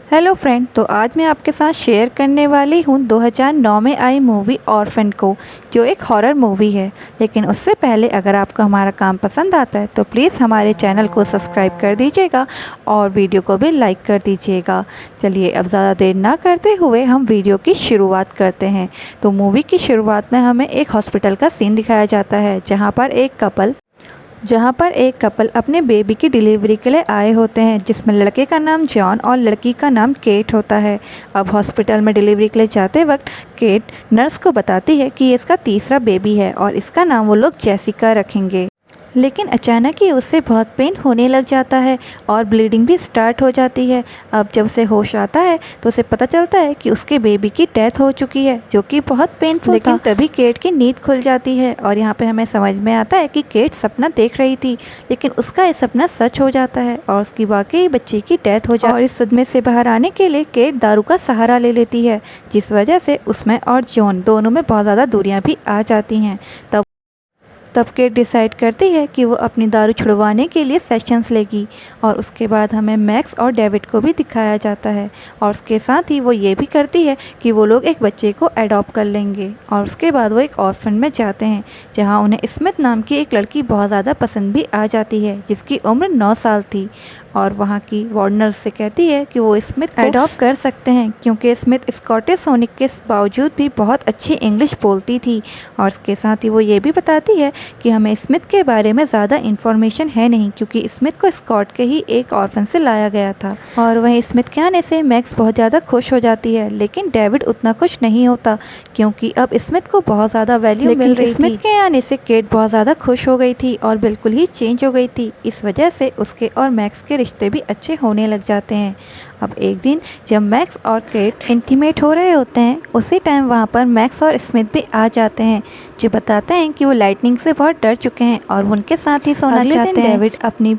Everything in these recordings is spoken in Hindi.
हेलो फ्रेंड, तो आज मैं आपके साथ शेयर करने वाली हूँ 2009 में आई मूवी ऑर्फन को, जो एक हॉरर मूवी है। लेकिन उससे पहले अगर आपको हमारा काम पसंद आता है तो प्लीज़ हमारे चैनल को सब्सक्राइब कर दीजिएगा और वीडियो को भी लाइक कर दीजिएगा। चलिए अब ज़्यादा देर ना करते हुए हम वीडियो की शुरुआत करते हैं। तो मूवी की शुरुआत में हमें एक हॉस्पिटल का सीन दिखाया जाता है, जहाँ पर एक कपल अपने बेबी की डिलीवरी के लिए आए होते हैं, जिसमें लड़के का नाम जॉन और लड़की का नाम केट होता है। अब हॉस्पिटल में डिलीवरी के लिए जाते वक्त केट नर्स को बताती है कि ये इसका तीसरा बेबी है और इसका नाम वो लोग जेसिका रखेंगे। लेकिन अचानक ही उससे बहुत पेन होने लग जाता है और ब्लीडिंग भी स्टार्ट हो जाती है। अब जब उसे होश आता है तो उसे पता चलता है कि उसके बेबी की डेथ हो चुकी है, जो कि बहुत पेनफुल था। लेकिन तभी केट की नींद खुल जाती है और यहाँ पे हमें समझ में आता है कि केट सपना देख रही थी, लेकिन उसका ये सपना सच हो जाता है और उसकी वाकई बच्चे की डेथ हो जाती है। और इस सदमे से बाहर आने के लिए केट दारू का सहारा ले लेती है, जिस वजह से उसमें और जॉन दोनों में बहुत ज़्यादा दूरियाँ भी आ जाती हैं। तब केट डिसाइड करती है कि वो अपनी दारू छुड़वाने के लिए सेशंस लेगी। और उसके बाद हमें मैक्स और डेविड को भी दिखाया जाता है और उसके साथ ही वो ये भी करती है कि वो लोग एक बच्चे को अडॉप्ट कर लेंगे। और उसके बाद वो एक ऑर्फन में जाते हैं, जहाँ उन्हें स्मिथ नाम की एक लड़की बहुत ज़्यादा पसंद भी आ जाती है, जिसकी उम्र 9 साल थी। और वहाँ की वार्डनर से कहती है कि वो स्मिथ को अडॉप्ट कर सकते हैं, क्योंकि स्मिथ स्कॉटिश होने के बावजूद भी बहुत अच्छी इंग्लिश बोलती थी। और इसके साथ ही वो ये भी बताती है कि हमें स्मिथ के बारे में ज़्यादा इन्फॉर्मेशन है नहीं, क्योंकि स्मिथ को स्कॉट के ही एक ऑर्फन से लाया गया था। और वहीं स्मिथ के आने से मैक्स बहुत ज़्यादा खुश हो जाती है, लेकिन डेविड उतना खुश नहीं होता, क्योंकि अब स्मिथ को बहुत ज़्यादा वैल्यू मिल रही थी। स्मिथ के आने से केट बहुत ज़्यादा खुश हो गई थी और बिल्कुल ही चेंज हो गई थी। इस वजह से उसके और मैक्स के रिश्ते भी अच्छे होने लग जाते हैं। अब एक दिन जब मैक्स और केट इंटीमेट हो रहे होते हैं, उसी टाइम वहाँ पर मैक्स और स्मिथ भी आ जाते हैं, जो बताते हैं कि वो लाइटनिंग से बहुत डर चुके हैं और उनके साथ ही सोना चाहते हैं। डेविड अपनी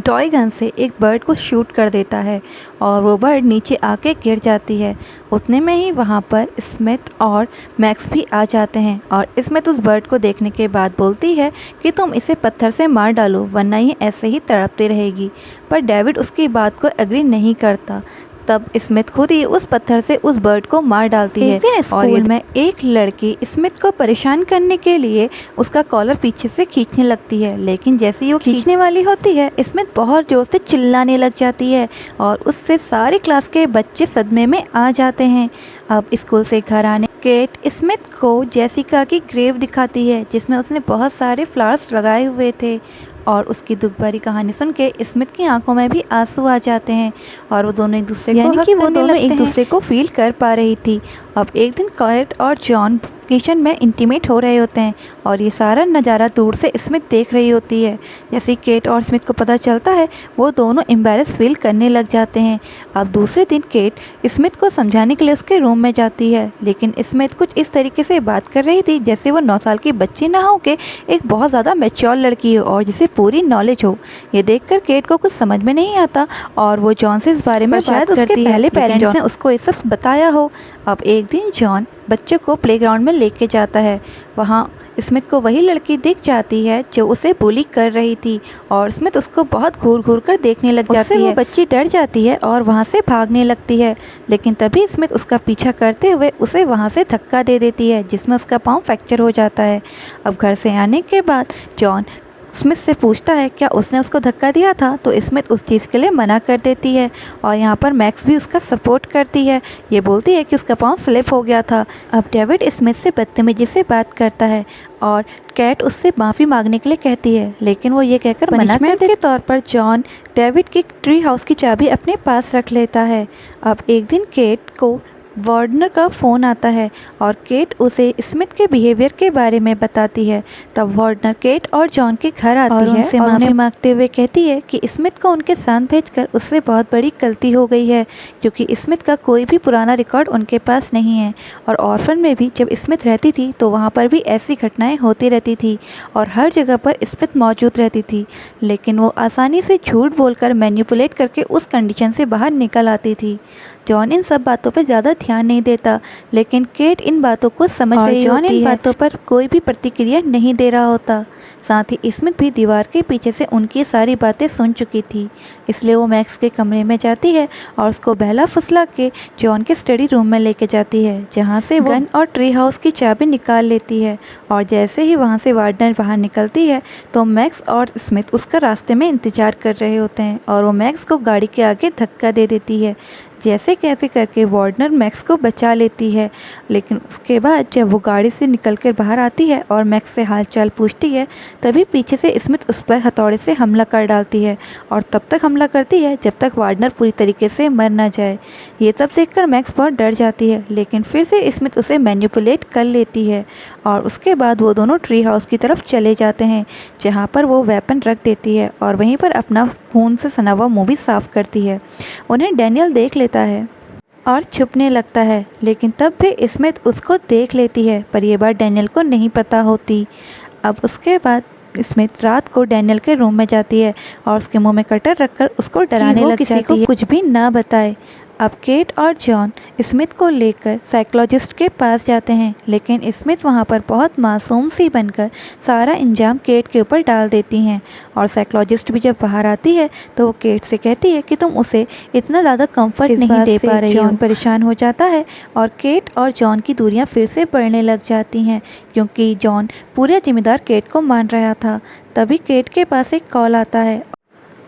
टॉय गन से एक बर्ड को शूट कर देता है और वो बर्ड नीचे आके गिर जाती है। उतने में ही वहाँ पर स्मिथ और मैक्स भी आ जाते हैं और स्मिथ उस बर्ड को देखने के बाद बोलती है कि तुम इसे पत्थर से मार डालो, वरना ये ऐसे ही तड़पती रहेगी। पर डेविड उसकी बात को एग्री नहीं करता। तब स्मिथ खुद ही उस पत्थर से उस बर्ड को मार डालती है। स्कूल में एक लड़की स्मिथ को परेशान करने के लिए उसका कॉलर पीछे से खींचने लगती है, लेकिन जैसे ही वो खींचने वाली होती है, स्मिथ बहुत जोर से चिल्लाने लग जाती है और उससे सारी क्लास के बच्चे सदमे में आ जाते हैं। अब स्कूल से घर आने केट स्मिथ को जेसिका की ग्रेव दिखाती है, जिसमें उसने बहुत सारे फ्लावर्स लगाए हुए थे। और उसकी दुख भरी कहानी सुन के स्मिथ की आंखों में भी आंसू आ जाते हैं और वो दोनों एक दूसरे को फील कर पा रही थी। अब एक दिन केट और जॉन किचन में इंटीमेट हो रहे होते हैं और ये सारा नज़ारा दूर से स्मिथ देख रही होती है। जैसे केट और स्मिथ को पता चलता है, वो दोनों एम्बैरेस फील करने लग जाते हैं। अब दूसरे दिन केट स्मिथ को समझाने के लिए उसके रूम में जाती है, लेकिन स्मिथ कुछ इस तरीके से बात कर रही थी जैसे वो 9 साल की बच्ची ना हो के एक बहुत ज़्यादा मैच्योर लड़की हो और जिसे पूरी नॉलेज हो। ये देखकर केट को कुछ समझ में नहीं आता और वो जॉन से इस बारे में शायद उसके पहले पेरेंट्स ने उसको ये सब बताया हो। अब एक दिन जॉन बच्चों को प्लेग्राउंड में लेके जाता है। वहाँ स्मिथ को वही लड़की दिख जाती है जो उसे बुली कर रही थी और स्मिथ उसको बहुत घूर घूर कर देखने लग जाती है। वो बच्ची डर जाती है और वहाँ से भागने लगती है, लेकिन तभी स्मिथ उसका पीछा करते हुए उसे वहाँ से धक्का दे देती है, जिसमें उसका पाँव फ्रैक्चर हो जाता है। अब घर से आने के बाद जॉन स्मिथ से पूछता है क्या उसने उसको धक्का दिया था, तो स्मिथ उस चीज़ के लिए मना कर देती है और यहाँ पर मैक्स भी उसका सपोर्ट करती है। ये बोलती है कि उसका पाँव स्लिप हो गया था। अब डेविड स्मिथ से बदतमीजी से बात करता है और कैट उससे माफ़ी मांगने के लिए कहती है, लेकिन वो ये कहकर मना करने के तौर पर जॉन डेविड की ट्री हाउस की चाबी अपने पास रख लेता है। अब एक दिन केट को वार्डनर का फ़ोन आता है और केट उसे स्मिथ के बिहेवियर के बारे में बताती है। तब वार्डनर केट और जॉन के घर आती है और उनसे माफ़ी मांगते हुए कहती है कि स्मिथ को उनके साथ भेजकर उससे बहुत बड़ी गलती हो गई है, क्योंकि स्मिथ का कोई भी पुराना रिकॉर्ड उनके पास नहीं है। और ऑर्फन में भी जब स्मिथ रहती थी तो वहाँ पर भी ऐसी घटनाएं होती रहती थी और हर जगह पर स्मिथ मौजूद रहती थी, लेकिन वो आसानी से झूठ बोलकर मैनिपुलेट करके उस कंडीशन से बाहर निकल आती थी। जॉन इन सब बातों पर ज़्यादा ध्यान नहीं देता, लेकिन केट इन बातों को समझ रही होती है। जॉन इन बातों पर कोई भी प्रतिक्रिया नहीं दे रहा होता। साथ ही स्मिथ भी दीवार के पीछे से उनकी सारी बातें सुन चुकी थी, इसलिए वो मैक्स के कमरे में जाती है और उसको बहला फुसला के जॉन के स्टडी रूम में लेके जाती है, जहाँ से वो गन और ट्री हाउस की चाबी निकाल लेती है। और जैसे ही वहाँ से वार्डनर बाहर निकलती है तो मैक्स और स्मिथ उसका रास्ते में इंतजार कर रहे होते हैं और वो मैक्स को गाड़ी के आगे धक्का दे देती है। जैसे कैसे करके वार्डनर मैक्स को बचा लेती है, लेकिन उसके बाद जब वो गाड़ी से निकलकर बाहर आती है और मैक्स से हालचाल पूछती है, तभी पीछे से स्मिथ उस पर हथौड़े से हमला कर डालती है और तब तक हमला करती है जब तक वार्डनर पूरी तरीके से मर ना जाए। ये सब देखकर मैक्स बहुत डर जाती है, लेकिन फिर से स्मिथ उसे मैनिपुलेट कर लेती है और उसके बाद वो दोनों ट्री हाउस की तरफ चले जाते हैं, जहाँ पर वो वेपन रख देती है और वहीं पर अपना खून से सना हुआ मुंह भी साफ करती है। उन्हें डैनियल देख लेता है और छुपने लगता है, लेकिन तब भी स्मिथ उसको देख लेती है, पर यह बात डैनियल को नहीं पता होती। अब उसके बाद स्मिथ रात को डैनियल के रूम में जाती है और उसके मुंह में कटर रखकर उसको डराने लग जाती है, कुछ भी ना बताए। अब केट और जॉन स्मिथ को लेकर साइकोलॉजिस्ट के पास जाते हैं, लेकिन स्मिथ वहां पर बहुत मासूम सी बनकर सारा इंजाम केट के ऊपर डाल देती हैं और साइकोलॉजिस्ट भी जब बाहर आती है तो वो केट से कहती है कि तुम उसे इतना ज़्यादा कंफर्ट नहीं दे पा रही हो। जॉन परेशान हो जाता है और केट और जॉन की दूरियां फिर से बढ़ने लग जाती हैं, क्योंकि जॉन पूरा जिम्मेदार केट को मान रहा था। तभी केट के पास एक कॉल आता है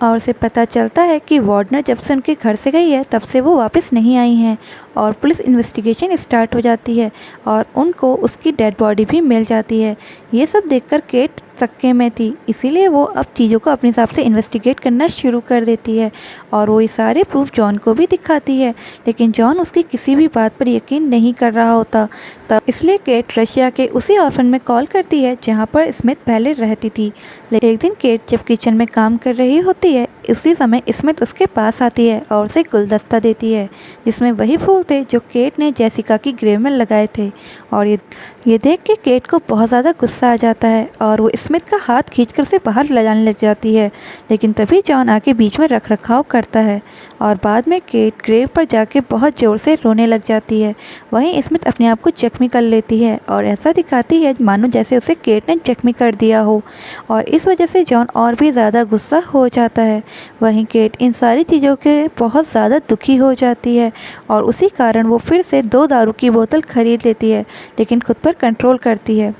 और उसे पता चलता है कि वार्डनर जब से उनके घर से गई है तब से वो वापस नहीं आई हैं और पुलिस इन्वेस्टिगेशन स्टार्ट हो जाती है और उनको उसकी डेड बॉडी भी मिल जाती है। ये सब देखकर केट चक्के में थी, इसीलिए वो अब चीज़ों को अपने हिसाब से इन्वेस्टिगेट करना शुरू कर देती है और वो ये सारे प्रूफ जॉन को भी दिखाती है, लेकिन जॉन उसकी किसी भी बात पर यकीन नहीं कर रहा होता। तब इसलिए केट रशिया के उसी ऑर्फन में कॉल करती है जहाँ पर स्मिथ पहले रहती थी। लेकिन एक दिन केट जब किचन में काम कर रही होती है, उसी समय स्मिथ उसके पास आती है और उसे गुलदस्ता देती है जिसमें वही फूल थे जो केट ने जेसिका की ग्रेव में लगाए थे। और ये देख के केट को बहुत ज़्यादा गुस्सा आ जाता है और वो स्मिथ का हाथ खींचकर उसे बाहर ले जाने लग जाती है, लेकिन तभी जॉन आके बीच में रख रखाव करता है और बाद में केट ग्रेव पर जाके बहुत ज़ोर से रोने लग जाती है। वहीं स्मिथ अपने आप को जख्मी कर लेती है और ऐसा दिखाती है मानो जैसे उसे केट ने जख्मी कर दिया हो और इस वजह से जॉन और भी ज़्यादा गुस्सा हो जाता है। वहीं केट इन सारी चीज़ों के बहुत ज़्यादा दुखी हो जाती है और उसी कारण वो फिर से 2 दारू की बोतल खरीद लेती है, लेकिन खुद पर कंट्रोल करती है।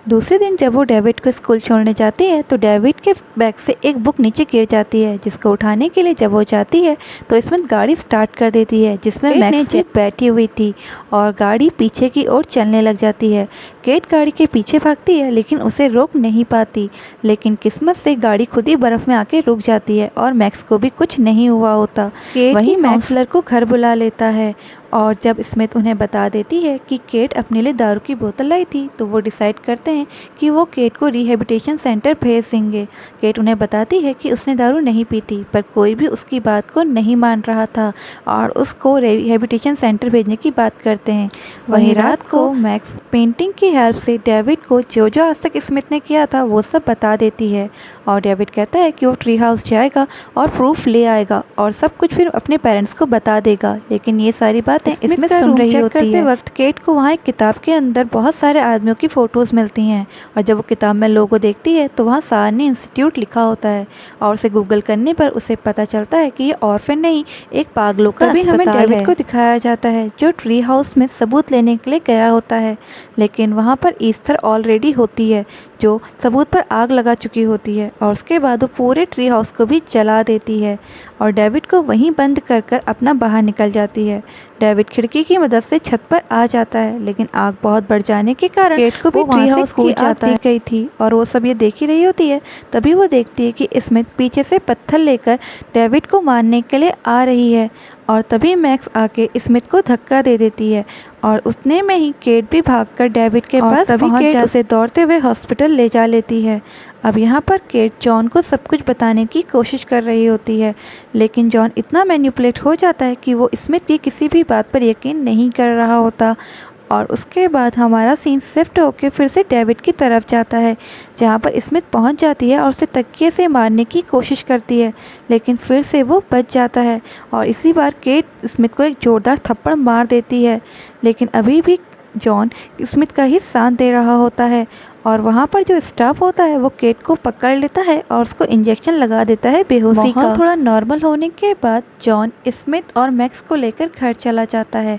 दूसरे दिन जब वो डेविड को स्कूल छोड़ने जाती है तो डेविड के बैग से एक बुक नीचे गिर जाती है, जिसको उठाने के लिए जब वो जाती है तो स्मिथ गाड़ी स्टार्ट कर देती है जिसमें मैक्स बैठी हुई थी और गाड़ी पीछे की ओर चलने लग जाती है। केट गाड़ी के पीछे भागती है लेकिन उसे रोक नहीं पाती, लेकिन किस्मत से गाड़ी खुद ही बर्फ में आके रुक जाती है और मैक्स को भी कुछ नहीं हुआ होता। वहीं काउंसलर को घर बुला लेता है और जब स्मिथ उन्हें बता देती है कि केट अपने लिए दारू की बोतल लाई थी तो वो डिसाइड करते हैं कि वो केट को रिहेबिलिटेशन सेंटर भेज देंगे। केट उन्हें बताती है कि उसने दारू नहीं पी थी, पर कोई भी उसकी बात को नहीं मान रहा था और उसको रिहेबिलिटेशन सेंटर भेजने की बात करते हैं। वहीं रात को मैक्स पेंटिंग की हेल्प से डेविड को जो जो आज तक स्मिथ ने किया था वो सब बता देती है और डेविड कहता है कि वो ट्री हाउस जाएगा और प्रूफ ले आएगा और सब कुछ फिर अपने पेरेंट्स को बता देगा। लेकिन ये सारी बातें इसमें सुन रही होती है वक्त केट को वहाँ एक किताब के अंदर बहुत सारे आदमियों की फ़ोटोज़ मिलती हैं और जब वो किताब में लोगो देखती है तो वहाँ सारनी इंस्टीट्यूट लिखा होता है और उसे गूगल करने पर उसे पता चलता है कि ये ऑर्फन नहीं, एक पागलों का अस्पताल है। डेविड को दिखाया जाता है जो ट्री हाउस में सबूत लेने के लिए गया होता है, लेकिन वहाँ पर ईस्थर ऑलरेडी होती है जो सबूत पर आग लगा चुकी होती है और उसके बाद वो पूरे ट्री हाउस को भी जला देती है और डेविड को वहीं बंद कर अपना बाहर निकल जाती है। डेविड खिड़की की मदद से छत पर आ जाता है, लेकिन आग बहुत बढ़ जाने के कारण केट को भी ट्री हाउस की आग दी गई थी और वो सब ये देख ही रही होती है। तभी वो देखती है कि स्मिथ पीछे से पत्थर लेकर डेविड को मारने के लिए आ रही है और तभी मैक्स आके स्मिथ को धक्का दे देती है और उतने में ही केट भी भागकर डेविड के पास पहुंच जाती है, उसे दौड़ते हुए हॉस्पिटल ले जा लेती है। अब यहाँ पर केट जॉन को सब कुछ बताने की कोशिश कर रही होती है, लेकिन जॉन इतना मैनिपुलेट हो जाता है कि वो स्मिथ की किसी भी बात पर यकीन नहीं कर रहा होता और उसके बाद हमारा सीन शिफ्ट होकर फिर से डेविड की तरफ जाता है, जहाँ पर स्मिथ पहुँच जाती है और उसे तकिए से मारने की कोशिश करती है, लेकिन फिर से वो बच जाता है और इसी बार केट स्मिथ को एक जोरदार थप्पड़ मार देती है। लेकिन अभी भी जॉन स्मिथ का ही साथ दे रहा होता है और वहाँ पर जो स्टाफ होता है वो केट को पकड़ लेता है और उसको इंजेक्शन लगा देता है बेहोशी का। थोड़ा नॉर्मल होने के बाद जॉन स्मिथ और मैक्स को लेकर घर चला जाता है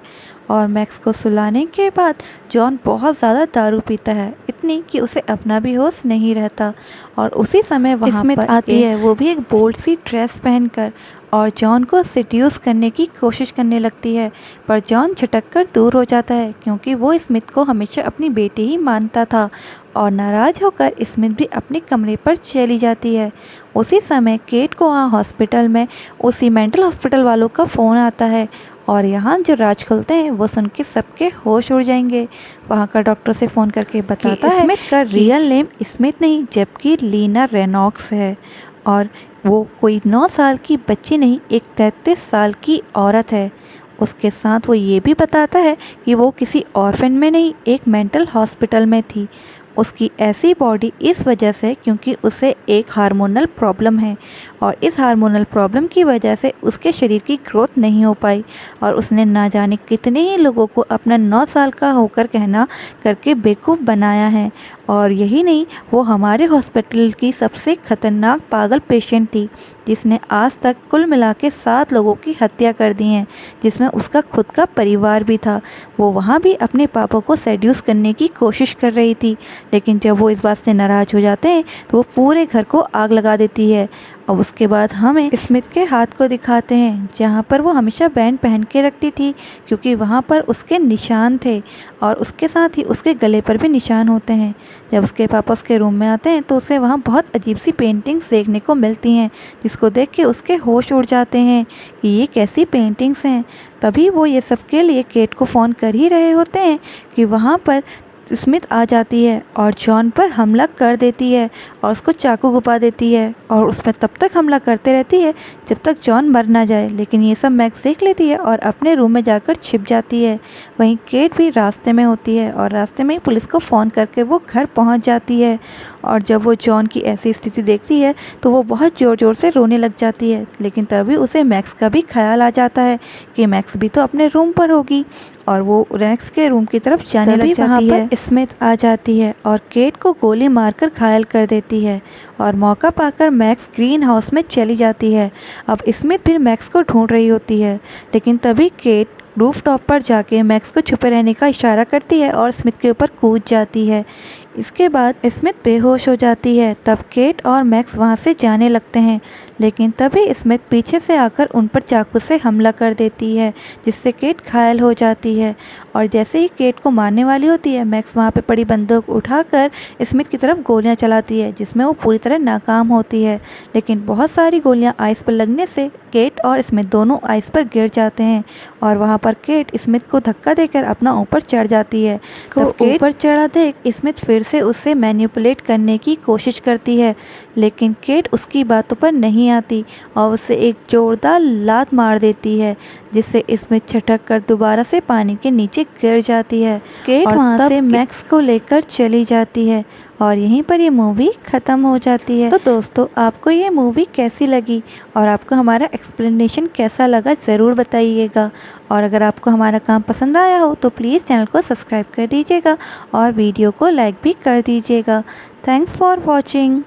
और मैक्स को सुलाने के बाद जॉन बहुत ज़्यादा दारू पीता है, इतनी कि उसे अपना भी होश नहीं रहता। और उसी समय वहाँ स्मिथ आती है, वो भी एक बोल्ड सी ड्रेस पहनकर, और जॉन को सिड्यूस करने की कोशिश करने लगती है, पर जॉन झटक कर दूर हो जाता है क्योंकि वो स्मिथ को हमेशा अपनी बेटी ही मानता था। और नाराज़ होकर स्मिथ भी अपने कमरे पर चली जाती है। उसी समय केट को वहाँ हॉस्पिटल में उसी मेंटल हॉस्पिटल वालों का फ़ोन आता है और यहाँ जो राज खुलते हैं वो सुन के सबके होश उड़ जाएंगे। वहाँ का डॉक्टर से फ़ोन करके बताता है स्मिथ का रियल नेम स्मिथ नहीं जबकि लीना रेनॉक्स है और वो कोई 9 साल की बच्ची नहीं, एक 33 साल की औरत है। उसके साथ वो ये भी बताता है कि वो किसी ऑर्फन में नहीं, एक मेंटल हॉस्पिटल में थी। उसकी ऐसी बॉडी इस वजह से क्योंकि उसे एक हार्मोनल प्रॉब्लम है और इस हार्मोनल प्रॉब्लम की वजह से उसके शरीर की ग्रोथ नहीं हो पाई और उसने ना जाने कितने ही लोगों को अपना 9 साल का होकर कहना करके बेवकूफ़ बनाया है। और यही नहीं, वो हमारे हॉस्पिटल की सबसे ख़तरनाक पागल पेशेंट थी जिसने आज तक कुल मिला के 7 लोगों की हत्या कर दी है, जिसमें उसका खुद का परिवार भी था। वो वहाँ भी अपने पापा को सेड्यूस करने की कोशिश कर रही थी, लेकिन जब वो इस बात से नाराज़ हो जाते हैं तो वो पूरे घर को आग लगा देती है। और उसके बाद हमें स्मिथ के हाथ को दिखाते हैं जहाँ पर वो हमेशा बैंड पहन के रखती थी क्योंकि वहाँ पर उसके निशान थे और उसके साथ ही उसके गले पर भी निशान होते हैं। जब उसके पापा उसके रूम में आते हैं तो उसे वहाँ बहुत अजीब सी पेंटिंग्स देखने को मिलती हैं, जिसको देख के उसके होश उड़ जाते हैं कि ये कैसी पेंटिंग्स हैं। तभी वो ये सब के लिए केट को फ़ोन कर ही रहे होते हैं कि वहाँ पर स्मिथ आ जाती है और जॉन पर हमला कर देती है और उसको चाकू घुपा देती है और उसमें तब तक हमला करते रहती है जब तक जॉन मर ना जाए। लेकिन ये सब मैक्स देख लेती है और अपने रूम में जाकर छिप जाती है। वहीं केट भी रास्ते में होती है और रास्ते में ही पुलिस को फ़ोन करके वो घर पहुंच जाती है। और जब वो जॉन की ऐसी स्थिति देखती है तो वो बहुत ज़ोर ज़ोर से रोने लग जाती है, लेकिन तभी उसे मैक्स का भी ख्याल आ जाता है कि मैक्स भी तो अपने रूम पर होगी और वो मैक्स के रूम की तरफ जाने लग जाती है। स्मिथ आ जाती है और केट को गोली मारकर घायल कर देती है और मौका पाकर मैक्स ग्रीन हाउस में चली जाती है। अब स्मिथ फिर मैक्स को ढूंढ रही होती है, लेकिन तभी केट रूफ टॉप पर जाके मैक्स को छुपे रहने का इशारा करती है और स्मिथ के ऊपर कूद जाती है। इसके बाद स्मिथ बेहोश हो जाती है। तब केट और मैक्स वहाँ से जाने लगते हैं, लेकिन तभी स्मिथ पीछे से आकर उन पर चाकू से हमला कर देती है, जिससे केट घायल हो जाती है। और जैसे ही केट को मारने वाली होती है, मैक्स वहाँ पे पड़ी बंदूक उठाकर स्मिथ की तरफ गोलियाँ चलाती है, जिसमें वो पूरी तरह नाकाम होती है। लेकिन बहुत सारी गोलियाँ आइस पर लगने से केट और स्मिथ दोनों आइस पर गिर जाते हैं और वहाँ पर केट स्मिथ को धक्का देकर अपना ऊपर चढ़ जाती है। तो ऊपर चढ़ा देख स्मिथ फिर से उसे मैनिपुलेट करने की कोशिश करती है, लेकिन केट उसकी बातों पर नहीं आती और उसे एक जोरदार लात मार देती है, जिससे स्मिथ छटक कर दोबारा से पानी के नीचे गिर जाती है। केट वहाँ से मैक्स को लेकर चली जाती है और यहीं पर ये मूवी ख़त्म हो जाती है। तो दोस्तों, आपको ये मूवी कैसी लगी और आपको हमारा एक्सप्लेनेशन कैसा लगा ज़रूर बताइएगा। और अगर आपको हमारा काम पसंद आया हो तो प्लीज़ चैनल को सब्सक्राइब कर दीजिएगा और वीडियो को लाइक भी कर दीजिएगा। Thanks for watching.